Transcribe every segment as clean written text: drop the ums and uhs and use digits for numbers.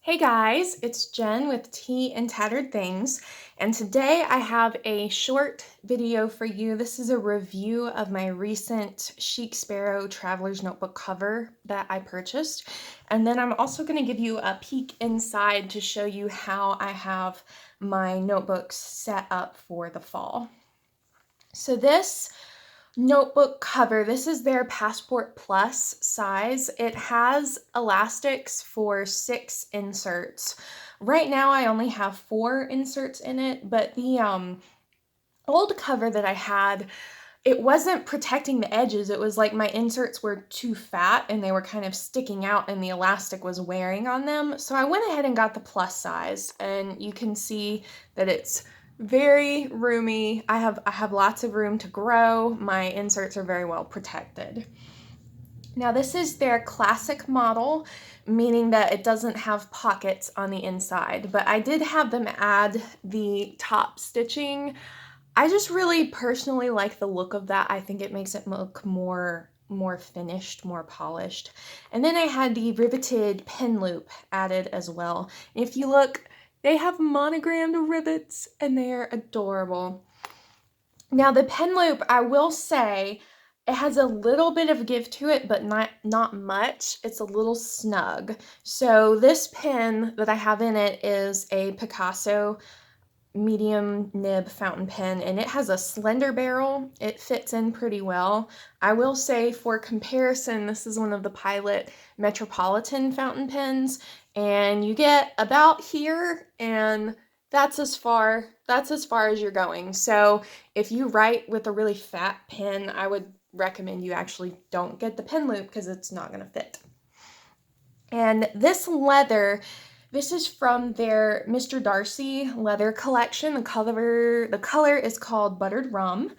Hey guys, it's Jen with Tea and Tattered Things, and today I have a short video for you. This is a review of my recent Chic Sparrow Traveler's Notebook cover that I purchased, and then I'm also going to give you a peek inside to show you how I have my notebooks set up for the fall. So this notebook cover, this is their Passport Plus size. It has elastics for 6 inserts. Right now I only have 4 inserts in it, but the old cover that I had, it wasn't protecting the edges. It was like my inserts were too fat and they were kind of sticking out and the elastic was wearing on them. So I went ahead and got the plus size, and you can see that it's very roomy. I have lots of room to grow. My inserts are very well protected. Now this is their classic model, meaning that it doesn't have pockets on the inside, but I did have them add the top stitching. I just really personally like the look of that. I think it makes it look more finished, more polished. And then I had the riveted pen loop added as well. And if you look, they have monogrammed rivets and they're adorable. Now the pen loop, I will say, it has a little bit of give to it, but not much. It's a little snug. So this pen that I have in it is a Picasso medium nib fountain pen, and it has a slender barrel. It fits in pretty well. I will say, for comparison, this is one of the Pilot Metropolitan fountain pens, and you get about here, and that's as far as you're going. So if you write with a really fat pen, I would recommend you actually don't get the pen loop because it's not going to fit. And this leather, this is from their Mr. Darcy leather collection. The color is called Buttered Rum,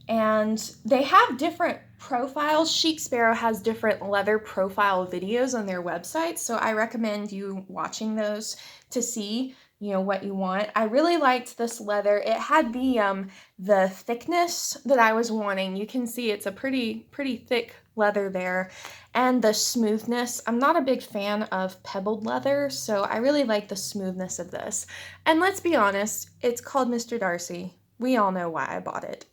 and they have different profiles. Chic Sparrow has different leather profile videos on their website, so I recommend you watching those to see, what you want. I really liked this leather. It had the thickness that I was wanting. You can see it's a pretty thick leather there, and the smoothness. I'm not a big fan of pebbled leather, so I really like the smoothness of this. And let's be honest, it's called Mr. Darcy. We all know why I bought it.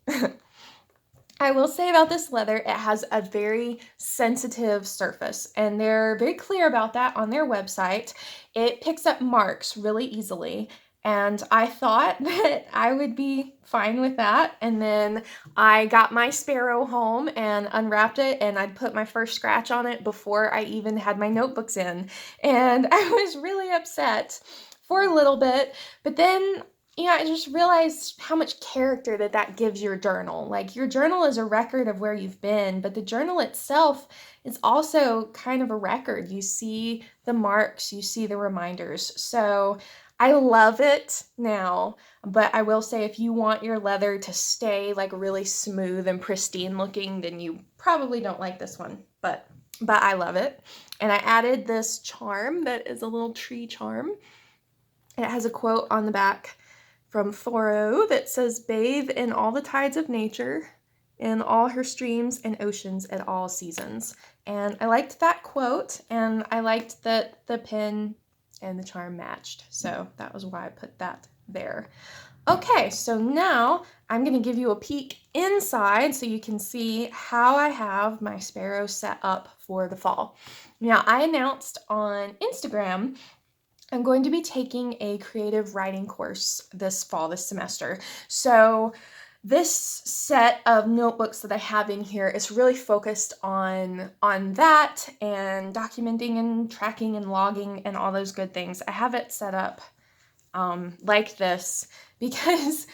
I will say about this leather, it has a very sensitive surface, and they're very clear about that on their website. It picks up marks really easily, and I thought that I would be fine with that. And then I got my Sparrow home and unwrapped it, and I'd put my first scratch on it before I even had my notebooks in. And I was really upset for a little bit, but then I just realized how much character that gives your journal. Like, your journal is a record of where you've been, but the journal itself is also kind of a record. You see the marks, you see the reminders. So I love it now, but I will say, if you want your leather to stay like really smooth and pristine looking, then you probably don't like this one, but I love it. And I added this charm that is a little tree charm. It has a quote on the back from Thoreau that says, "Bathe in all the tides of nature, in all her streams and oceans at all seasons." And I liked that quote, and I liked that the pen and the charm matched. So that was why I put that there. Okay, so now I'm going to give you a peek inside so you can see how I have my Sparrow set up for the fall. Now, I announced on Instagram I'm going to be taking a creative writing course this fall, this semester. So this set of notebooks that I have in here is really focused on that, and documenting and tracking and logging and all those good things. I have it set up like this because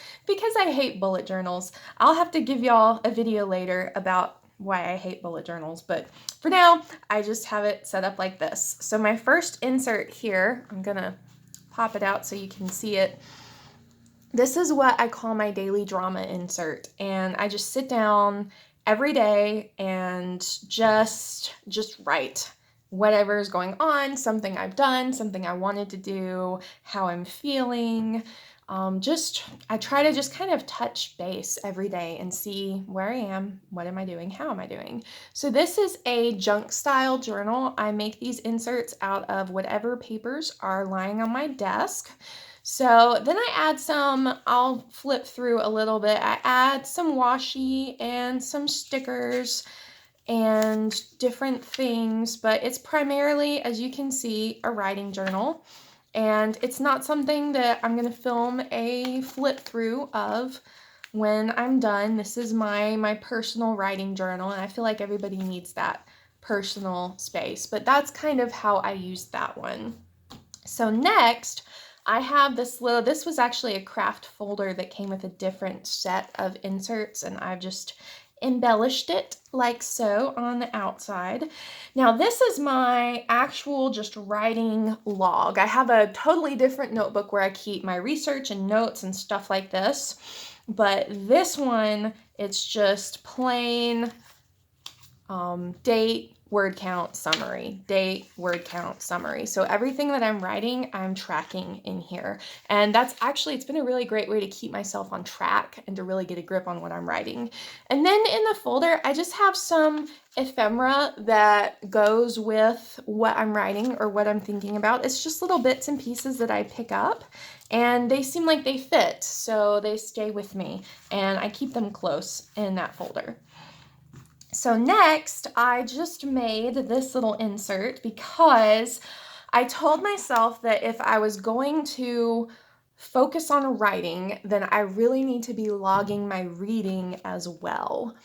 I hate bullet journals. I'll have to give y'all a video later about why I hate bullet journals, but for now, I just have it set up like this. So my first insert here, I'm gonna pop it out so you can see it. This is what I call my daily drama insert, and I just sit down every day and just write whatever is going on, something I've done, something I wanted to do, how I'm feeling. I try to just kind of touch base every day and see where I am, what am I doing, how am I doing. So this is a junk style journal. I make these inserts out of whatever papers are lying on my desk. So then I add some, I'll flip through a little bit. I add some washi and some stickers and different things, but it's primarily, as you can see, a writing journal. And it's not something that I'm going to film a flip through of when I'm done. This is my personal writing journal, and I feel like everybody needs that personal space. But that's kind of how I use that one. So next, I have this was actually a craft folder that came with a different set of inserts, and I've just embellished it like so on the outside. Now this is my actual just writing log. I have a totally different notebook where I keep my research and notes and stuff like this, but this one, it's just plain date, word count, summary, date, word count, summary. So everything that I'm writing, I'm tracking in here. And that's actually, it's been a really great way to keep myself on track and to really get a grip on what I'm writing. And then in the folder, I just have some ephemera that goes with what I'm writing or what I'm thinking about. It's just little bits and pieces that I pick up, and they seem like they fit, so they stay with me, and I keep them close in that folder. So next, I just made this little insert because I told myself that if I was going to focus on writing, then I really need to be logging my reading as well.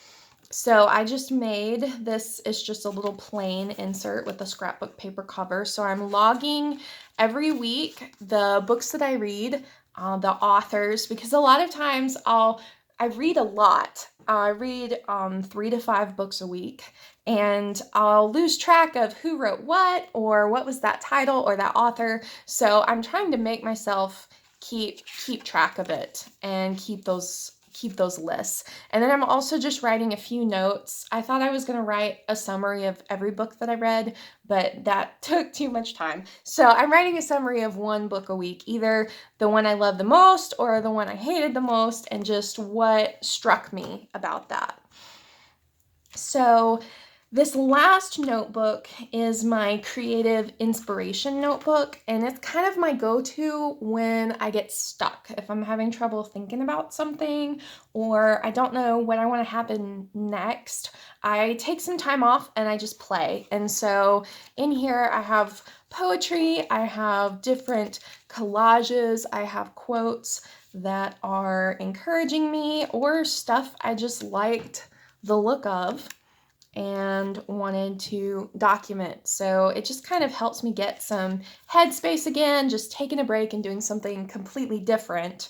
So I just made this, it's just a little plain insert with a scrapbook paper cover. So I'm logging every week the books that I read, the authors, because a lot of times I read a lot. I read 3 to 5 books a week, and I'll lose track of who wrote what or what was that title or that author. So I'm trying to make myself keep track of it and keep those lists. And then I'm also just writing a few notes. I thought I was going to write a summary of every book that I read, but that took too much time. So I'm writing a summary of one book a week, either the one I love the most or the one I hated the most, and just what struck me about that. So this last notebook is my creative inspiration notebook, and it's kind of my go-to when I get stuck. If I'm having trouble thinking about something or I don't know what I want to happen next, I take some time off and I just play. And so in here I have poetry, I have different collages, I have quotes that are encouraging me or stuff I just liked the look of and wanted to document. So it just kind of helps me get some headspace again. Just taking a break and doing something completely different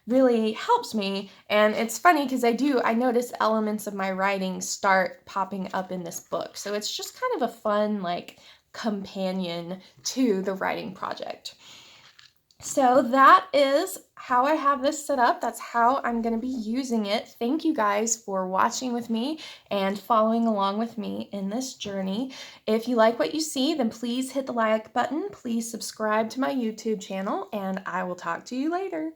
really helps me. And it's funny because I notice elements of my writing start popping up in this book. So it's just kind of a fun like companion to the writing project. So that is how I have this set up. That's how I'm going to be using it. Thank you guys for watching with me and following along with me in this journey. If you like what you see, then please hit the like button. Please subscribe to my YouTube channel, and I will talk to you later.